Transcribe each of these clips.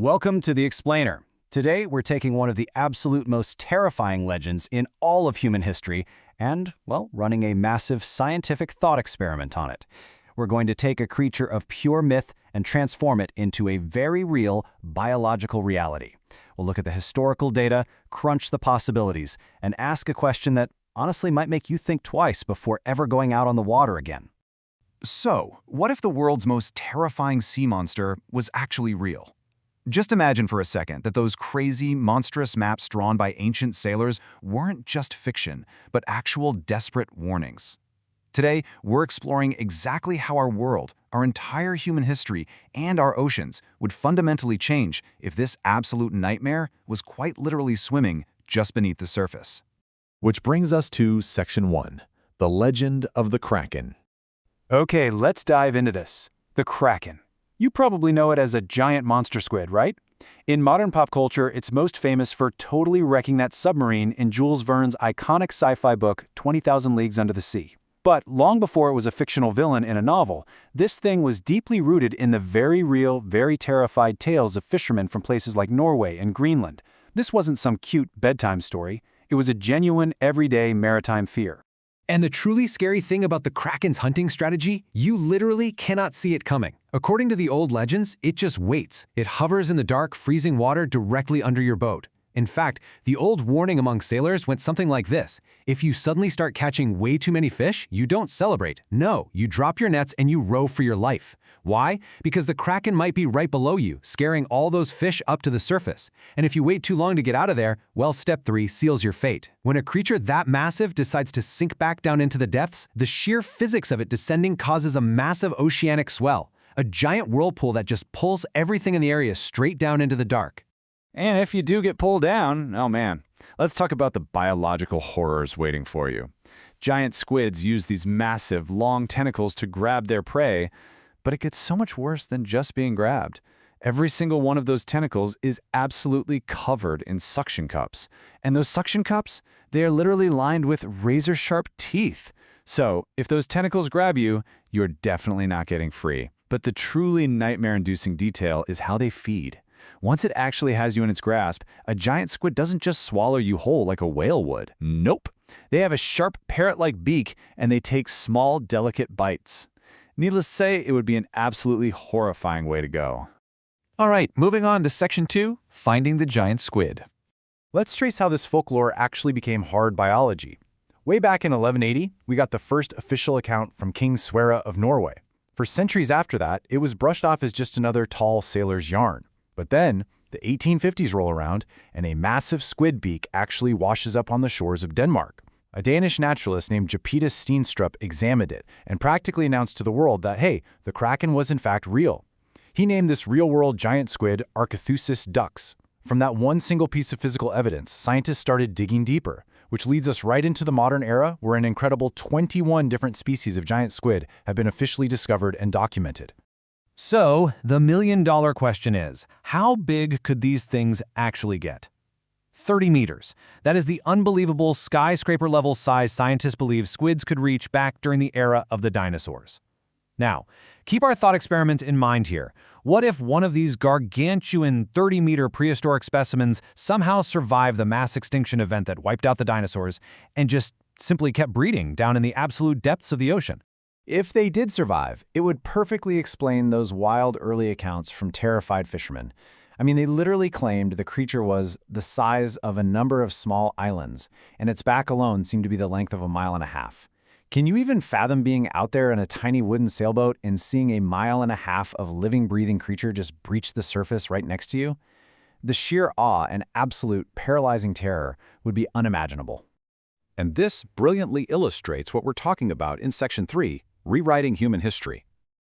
Welcome to The Explainer. Today, we're taking one of the absolute most terrifying legends in all of human history and, well, running a massive scientific thought experiment on it. We're going to take a creature of pure myth and transform it into a very real biological reality. We'll look at the historical data, crunch the possibilities, and ask a question that honestly might make you think twice before ever going out on the water again. So, what if the world's most terrifying sea monster was actually real? Just imagine for a second that those crazy, monstrous maps drawn by ancient sailors weren't just fiction, but actual desperate warnings. Today, we're exploring exactly how our world, our entire human history, and our oceans would fundamentally change if this absolute nightmare was quite literally swimming just beneath the surface. Which brings us to Section 1, the legend of the Kraken. Okay, let's dive into this. The Kraken. You probably know it as a giant monster squid, right? In modern pop culture, it's most famous for totally wrecking that submarine in Jules Verne's iconic sci-fi book 20,000 Leagues Under the Sea. But long before it was a fictional villain in a novel, this thing was deeply rooted in the very real, very terrified tales of fishermen from places like Norway and Greenland. This wasn't some cute bedtime story. It was a genuine, everyday maritime fear. And the truly scary thing about the Kraken's hunting strategy, you literally cannot see it coming. According to the old legends, it just waits. It hovers in the dark, freezing water directly under your boat. In fact, the old warning among sailors went something like this. If you suddenly start catching way too many fish, you don't celebrate. No, you drop your nets and you row for your life. Why? Because the Kraken might be right below you, scaring all those fish up to the surface. And if you wait too long to get out of there, well, step 3 seals your fate. When a creature that massive decides to sink back down into the depths, the sheer physics of it descending causes a massive oceanic swell, a giant whirlpool that just pulls everything in the area straight down into the dark. And if you do get pulled down, oh man, let's talk about the biological horrors waiting for you. Giant squids use these massive, long tentacles to grab their prey, but it gets so much worse than just being grabbed. Every single one of those tentacles is absolutely covered in suction cups. And those suction cups, they are literally lined with razor-sharp teeth. So, if those tentacles grab you, you're definitely not getting free. But the truly nightmare-inducing detail is how they feed. Once it actually has you in its grasp, a giant squid doesn't just swallow you whole like a whale would. Nope. They have a sharp parrot-like beak, and they take small, delicate bites. Needless to say, it would be an absolutely horrifying way to go. All right, moving on to Section 2, Finding the Giant Squid. Let's trace how this folklore actually became hard biology. Way back in 1180, we got the first official account from King Sverre of Norway. For centuries after that, it was brushed off as just another tall sailor's yarn. But then, the 1850s roll around, and a massive squid beak actually washes up on the shores of Denmark. A Danish naturalist named Japetus Steenstrup examined it and practically announced to the world that, hey, the Kraken was in fact real. He named this real-world giant squid Archithusis dux. From that one single piece of physical evidence, scientists started digging deeper, which leads us right into the modern era where an incredible 21 different species of giant squid have been officially discovered and documented. So, the million-dollar question is, how big could these things actually get? 30 meters. That is the unbelievable skyscraper-level size scientists believe squids could reach back during the era of the dinosaurs. Now, keep our thought experiment in mind here. What if one of these gargantuan 30-meter prehistoric specimens somehow survived the mass extinction event that wiped out the dinosaurs and just simply kept breeding down in the absolute depths of the ocean? If they did survive, it would perfectly explain those wild early accounts from terrified fishermen. I mean, they literally claimed the creature was the size of a number of small islands, and its back alone seemed to be the length of 1.5 miles. Can you even fathom being out there in a tiny wooden sailboat and seeing 1.5 miles of living, breathing creature just breach the surface right next to you? The sheer awe and absolute paralyzing terror would be unimaginable. And this brilliantly illustrates what we're talking about in Section 3, Rewriting Human History.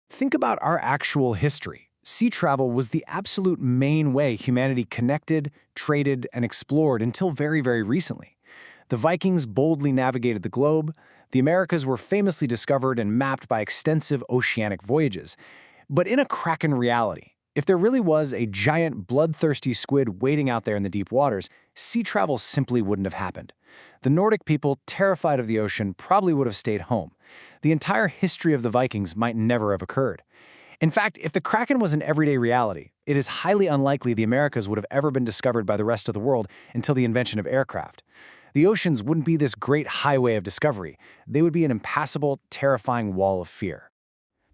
Think about our actual history. Sea travel was the absolute main way humanity connected, traded, and explored until very, very recently. The Vikings boldly navigated the globe. The Americas were famously discovered and mapped by extensive oceanic voyages. But in a Kraken reality, if there really was a giant bloodthirsty squid waiting out there in the deep waters, sea travel simply wouldn't have happened. The Nordic people, terrified of the ocean, probably would have stayed home. The entire history of the Vikings might never have occurred. In fact, if the Kraken was an everyday reality, It is highly unlikely the Americas would have ever been discovered by the rest of the world until the invention of aircraft. The oceans wouldn't be this great highway of discovery. They would be an impassable, terrifying wall of fear.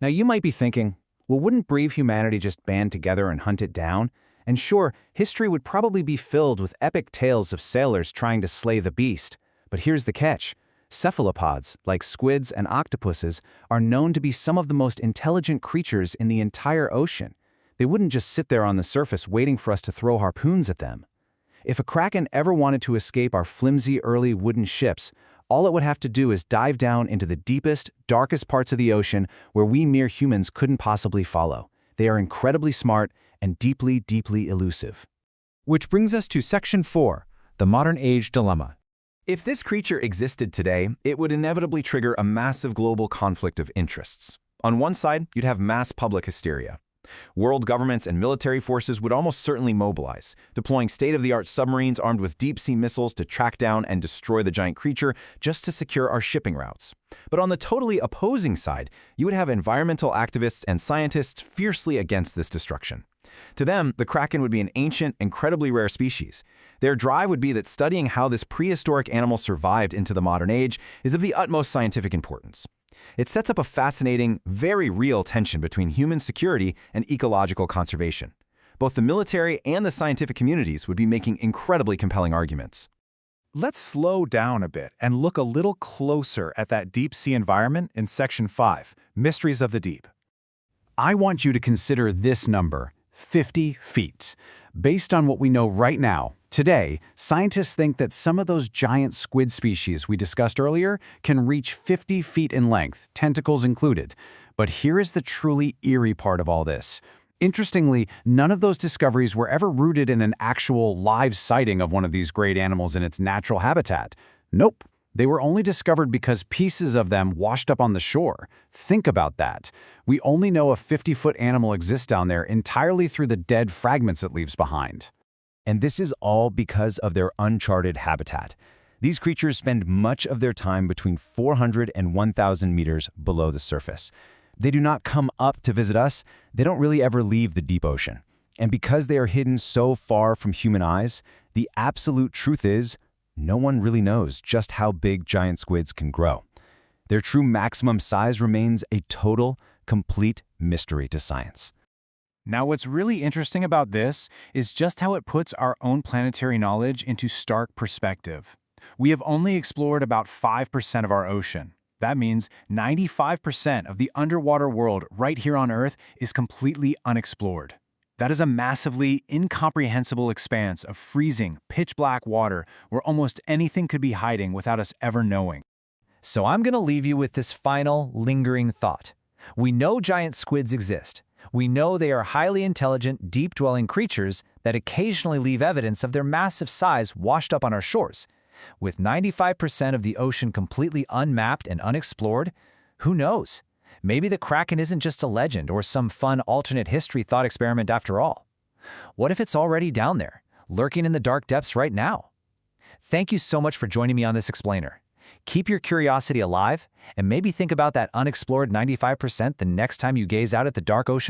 Now you might be thinking, well, wouldn't brave humanity just band together and hunt it down? And sure, history would probably be filled with epic tales of sailors trying to slay the beast. But here's the catch. Cephalopods, like squids and octopuses, are known to be some of the most intelligent creatures in the entire ocean. They wouldn't just sit there on the surface waiting for us to throw harpoons at them. If a kraken ever wanted to escape our flimsy early wooden ships, all it would have to do is dive down into the deepest, darkest parts of the ocean where we mere humans couldn't possibly follow. They are incredibly smart and deeply, deeply elusive. Which brings us to Section 4, the Modern Age Dilemma. If this creature existed today, it would inevitably trigger a massive global conflict of interests. On one side, you'd have mass public hysteria. World governments and military forces would almost certainly mobilize, deploying state-of-the-art submarines armed with deep-sea missiles to track down and destroy the giant creature just to secure our shipping routes. But on the totally opposing side, you would have environmental activists and scientists fiercely against this destruction. To them, the Kraken would be an ancient, incredibly rare species. Their drive would be that studying how this prehistoric animal survived into the modern age is of the utmost scientific importance. It sets up a fascinating, very real tension between human security and ecological conservation. Both the military and the scientific communities would be making incredibly compelling arguments. Let's slow down a bit and look a little closer at that deep-sea environment in Section 5, Mysteries of the Deep. I want you to consider this number, 50 feet. Based on what we know right now, today, scientists think that some of those giant squid species we discussed earlier can reach 50 feet in length, tentacles included. But here is the truly eerie part of all this. Interestingly, none of those discoveries were ever rooted in an actual live sighting of one of these great animals in its natural habitat. Nope. They were only discovered because pieces of them washed up on the shore. Think about that. We only know a 50-foot animal exists down there entirely through the dead fragments it leaves behind. And this is all because of their uncharted habitat. These creatures spend much of their time between 400 and 1,000 meters below the surface. They do not come up to visit us. They don't really ever leave the deep ocean. And because they are hidden so far from human eyes, the absolute truth is, no one really knows just how big giant squids can grow. Their true maximum size remains a total, complete mystery to science. Now, what's really interesting about this is just how it puts our own planetary knowledge into stark perspective. We have only explored about 5% of our ocean. That means 95% of the underwater world right here on Earth is completely unexplored. That is a massively incomprehensible expanse of freezing, pitch-black water where almost anything could be hiding without us ever knowing. So I'm going to leave you with this final, lingering thought. We know giant squids exist. We know they are highly intelligent, deep-dwelling creatures that occasionally leave evidence of their massive size washed up on our shores. With 95% of the ocean completely unmapped and unexplored, who knows? Maybe the Kraken isn't just a legend or some fun alternate history thought experiment after all. What if it's already down there, lurking in the dark depths right now? Thank you so much for joining me on this explainer. Keep your curiosity alive, and maybe think about that unexplored 95% the next time you gaze out at the dark ocean.